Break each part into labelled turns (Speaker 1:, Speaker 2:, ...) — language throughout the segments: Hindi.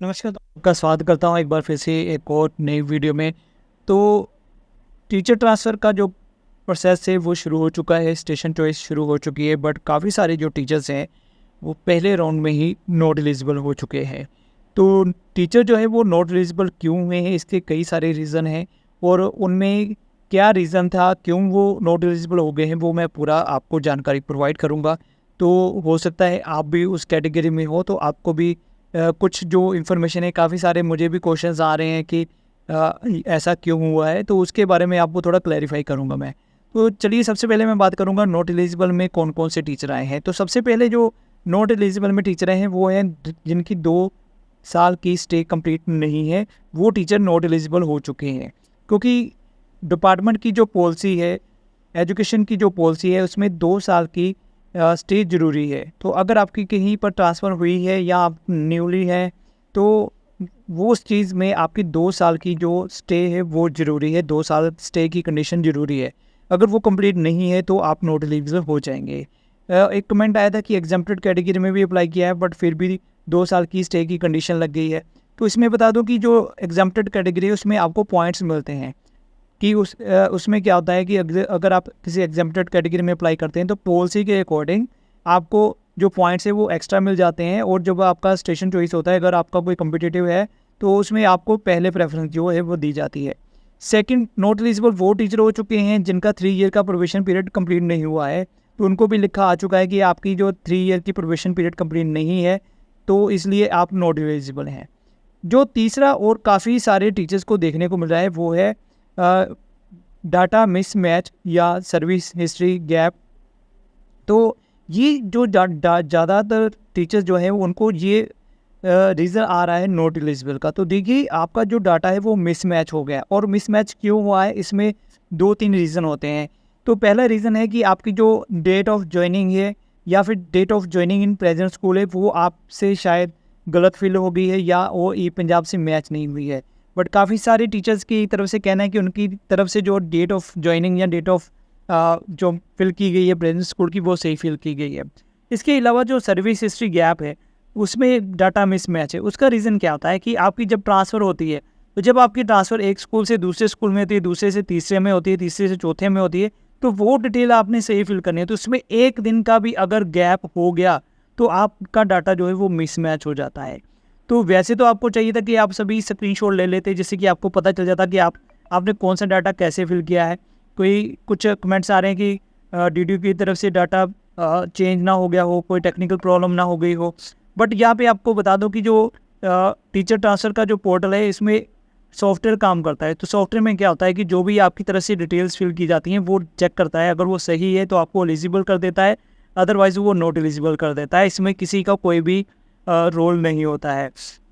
Speaker 1: नमस्कार, तो आपका स्वागत करता हूँ एक बार फिर से एक और नई वीडियो में। तो टीचर ट्रांसफ़र का जो प्रोसेस है वो शुरू हो चुका है, स्टेशन चॉइस शुरू हो चुकी है, बट काफ़ी सारे जो टीचर्स हैं वो पहले राउंड में ही नॉट एलिजिबल हो चुके हैं। तो टीचर जो है वो नॉट एलिजिबल क्यों हुए हैं, इसके कई सारे रीज़न हैं और उनमें क्या रीज़न था, क्यों वो नॉट एलिजिबल हो गए हैं, वो मैं पूरा आपको जानकारी प्रोवाइड करूँगा। तो हो सकता है आप भी उस कैटेगरी में हो, तो आपको भी कुछ जो इन्फॉर्मेशन है, काफ़ी सारे मुझे भी क्वेश्चंस आ रहे हैं कि ऐसा क्यों हुआ है, तो उसके बारे में आपको थोड़ा क्लैरिफाई करूँगा मैं। तो चलिए, सबसे पहले मैं बात करूँगा नॉट एलिजिबल में कौन-कौन से टीचर आए हैं। तो सबसे पहले जो नॉट एलिजिबल में टीचर आए हैं वो हैं जिनकी 2 साल की स्टे कंप्लीट नहीं है, वो टीचर नॉट एलिजिबल हो चुके हैं। क्योंकि डिपार्टमेंट की जो पॉलिसी है, एजुकेशन की जो पॉलिसी है, उसमें 2 साल की स्टे ज़रूरी है। तो अगर आपकी कहीं पर ट्रांसफ़र हुई है या आप न्यूली हैं, तो वो उस चीज़ में आपकी 2 साल की जो स्टे है वो ज़रूरी है, 2 साल स्टे की कंडीशन ज़रूरी है। अगर वो कंप्लीट नहीं है तो आप नॉट एलिजिबल हो जाएँगे। एक कमेंट आया था कि एग्ज़म्प्टेड कैटेगरी में भी अप्लाई किया है, बट फिर भी 2 साल की स्टे की कंडीशन लग गई है। तो इसमें बता दूँ कि जो एग्ज़म्प्टेड कैटेगरी है उसमें आपको पॉइंट्स मिलते हैं। कि उसमें क्या होता है कि अगर आप किसी एग्ज़म्प्टेड कैटेगरी में अप्लाई करते हैं तो पॉलिसी के अकॉर्डिंग आपको जो पॉइंट्स है वो एक्स्ट्रा मिल जाते हैं, और जब आपका स्टेशन चॉइस होता है, अगर आपका कोई कॉम्पिटिटिव है तो उसमें आपको पहले प्रेफरेंस जो है वो दी जाती है। सेकंड, नॉट एलिजिबल वो टीचर हो चुके हैं जिनका 3 ईयर का प्रोबेशन पीरियड कंप्लीट नहीं हुआ है, तो उनको भी लिखा आ चुका है कि आपकी जो 3 ईयर की प्रोबेशन पीरियड कंप्लीट नहीं है, तो इसलिए आप नॉट एलिजिबल हैं। जो तीसरा और काफ़ी सारे टीचर्स को देखने को मिल रहा है वो है डाटा मिसमैच या सर्विस हिस्ट्री गैप। तो ये जो ज़्यादातर टीचर्स जो हैं उनको ये रीज़न आ रहा है नॉट एलिजिबल का। तो देखिए, आपका जो डाटा है वो मिसमैच हो गया, और मिसमैच क्यों हुआ है, इसमें 2-3 रीज़न होते हैं। तो पहला रीज़न है कि आपकी जो डेट ऑफ जॉइनिंग है या फिर date of joining in present school है वो आपसे शायद गलत फिल हो गई है, या वो ई पंजाब से मैच नहीं हुई है। बट काफ़ी सारे टीचर्स की तरफ से कहना है कि उनकी तरफ से जो डेट ऑफ जॉइनिंग या डेट ऑफ जो फिल की गई है प्रेजेंट स्कूल की, वो सही फिल की गई है। इसके अलावा जो सर्विस हिस्ट्री गैप है उसमें डाटा मिसमैच है। उसका रीज़न क्या होता है कि आपकी जब ट्रांसफ़र होती है, तो जब आपकी ट्रांसफ़र एक स्कूल से दूसरे स्कूल में होती है, दूसरे से तीसरे में होती है, तीसरे से चौथे में होती है, तो वो डिटेल आपने सही फिल करनी है। तो उसमें 1 दिन का भी अगर गैप हो गया तो आपका डाटा जो है वो मिसमैच हो जाता है। तो वैसे तो आपको चाहिए था कि आप सभी स्क्रीनशॉट ले लेते, जिससे कि आपको पता चल जाता कि आपने कौन सा डाटा कैसे फिल किया है। कोई कुछ कमेंट्स आ रहे हैं कि डीडीयू की तरफ से डाटा चेंज ना हो गया हो, कोई टेक्निकल प्रॉब्लम ना हो गई हो। बट यहाँ पे आपको बता दो कि जो टीचर ट्रांसफ़र का जो पोर्टल है, इसमें सॉफ्टवेयर काम करता है। तो सॉफ्टवेयर में क्या होता है कि जो भी आपकी तरफ से डिटेल्स फिल की जाती हैं वो चेक करता है, अगर वो सही है तो आपको एलिजिबल कर देता है, अदरवाइज़ वो नॉट एलिजिबल कर देता है। इसमें किसी का कोई भी रोल नहीं होता है।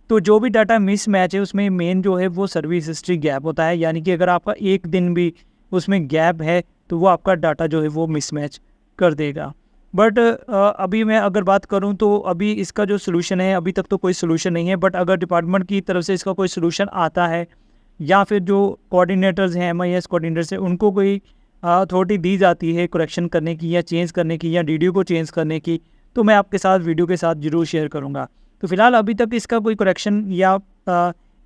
Speaker 1: तो जो भी डाटा मिसमैच है उसमें मेन जो है वो सर्विस हिस्ट्री गैप होता है, यानी कि अगर आपका 1 दिन भी उसमें गैप है तो वो आपका डाटा जो है वो मिसमैच कर देगा। बट अभी मैं अगर बात करूं तो अभी इसका जो सॉल्यूशन है, अभी तक तो कोई सॉल्यूशन नहीं है, बट अगर डिपार्टमेंट की तरफ से इसका कोई सॉल्यूशन आता है, या फिर जो कोऑर्डिनेटर्स हैं, एमआईएस कोऑर्डिनेटर्स हैं, उनको कोई अथॉरिटी दी जाती है करेक्शन करने की या चेंज करने की या डीडीयू को चेंज करने की, तो मैं आपके साथ वीडियो के साथ ज़रूर शेयर करूँगा। तो फिलहाल अभी तक इसका कोई करेक्शन या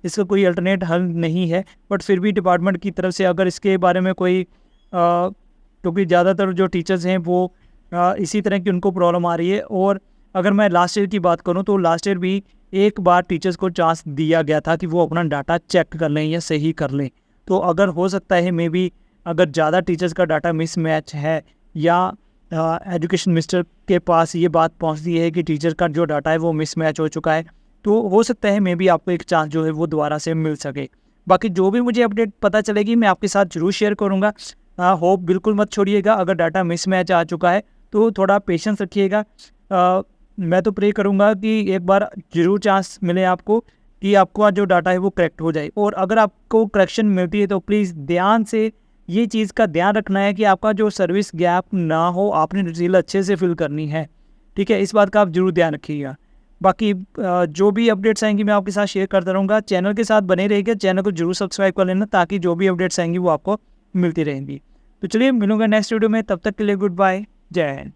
Speaker 1: इसका कोई अल्टरनेट हल नहीं है, बट फिर भी डिपार्टमेंट की तरफ से अगर इसके बारे में कोई क्योंकि ज़्यादातर जो टीचर्स हैं वो इसी तरह की उनको प्रॉब्लम आ रही है। और अगर मैं लास्ट ईयर की बात करूं तो लास्ट ईयर भी एक बार टीचर्स को चांस दिया गया था कि वो अपना डाटा चेक कर लें या सही कर लें। तो अगर हो सकता है मे बी अगर ज़्यादा टीचर्स का डाटा मिसमैच है, या एजुकेशन मिनिस्टर के पास ये बात पहुंचती है कि टीचर का जो डाटा है वो मिसमैच हो चुका है, तो हो सकता है मे बी आपको एक चांस जो है वो दोबारा से मिल सके। बाकी जो भी मुझे अपडेट पता चलेगी मैं आपके साथ ज़रूर शेयर करूँगा। होप बिल्कुल मत छोड़िएगा, अगर डाटा मिसमैच आ चुका है तो थोड़ा पेशेंस रखिएगा। मैं तो प्रे करूँगा कि एक बार ज़रूर चांस मिले आपको कि आपका जो डाटा है वो करेक्ट हो जाए, और अगर आपको करेक्शन मिलती है तो प्लीज़ ध्यान से ये चीज़ का ध्यान रखना है कि आपका जो सर्विस गैप ना हो, आपने डिटेल अच्छे से फिल करनी है, ठीक है? इस बात का आप ज़रूर ध्यान रखिएगा। बाकी जो भी अपडेट्स आएँगी मैं आपके साथ शेयर करता रहूँगा। चैनल के साथ बने रहिएगा, चैनल को ज़रूर सब्सक्राइब कर लेना ताकि जो भी अपडेट्स आएँगी वो आपको मिलती रहेंगी। तो चलिए, मिलूँगा नेक्स्ट वीडियो में, तब तक के लिए गुड बाय, जय हिंद।